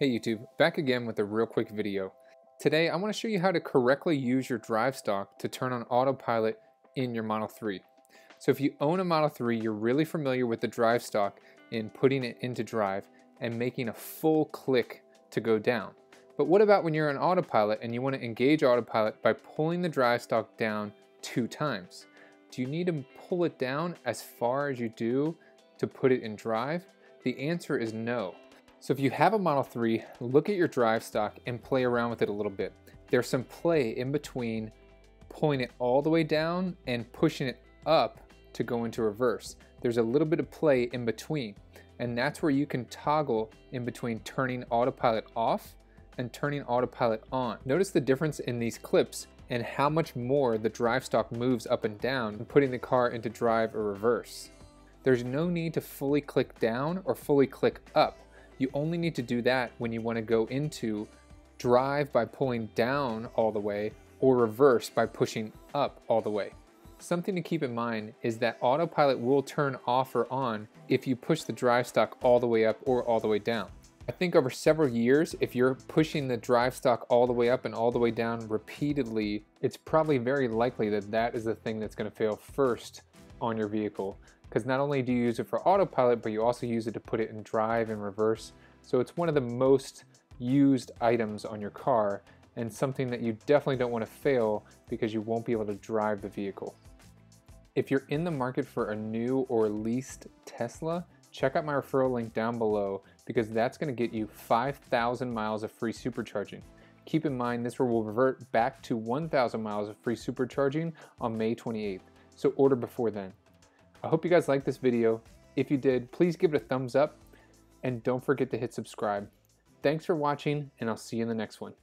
Hey YouTube, back again with a real quick video. Today I want to show you how to correctly use your drive stalk to turn on autopilot in your Model 3. So if you own a Model 3, you're really familiar with the drive stalk in putting it into drive and making a full click to go down. But what about when you're on autopilot and you want to engage autopilot by pulling the drive stalk down 2 times? Do you need to pull it down as far as you do to put it in drive? The answer is no. So if you have a Model 3, look at your drive stalk and play around with it a little bit. There's some play in between pulling it all the way down and pushing it up to go into reverse. There's a little bit of play in between, and that's where you can toggle in between turning autopilot off and turning autopilot on. Notice the difference in these clips and how much more the drive stalk moves up and down and putting the car into drive or reverse. There's no need to fully click down or fully click up. You only need to do that when you want to go into drive by pulling down all the way or reverse by pushing up all the way. Something to keep in mind is that autopilot will turn off or on if you push the drive stalk all the way up or all the way down. I think over several years, if you're pushing the drive stalk all the way up and all the way down repeatedly, it's probably very likely that that is the thing that's going to fail first on your vehicle. Because not only do you use it for autopilot, but you also use it to put it in drive and reverse. So it's one of the most used items on your car and something that you definitely don't want to fail because you won't be able to drive the vehicle. If you're in the market for a new or leased Tesla, check out my referral link down below because that's going to get you 5,000 miles of free supercharging. Keep in mind this will revert back to 1,000 miles of free supercharging on May 28th, so order before then. I hope you guys liked this video. If you did, please give it a thumbs up and don't forget to hit subscribe. Thanks for watching, and I'll see you in the next one.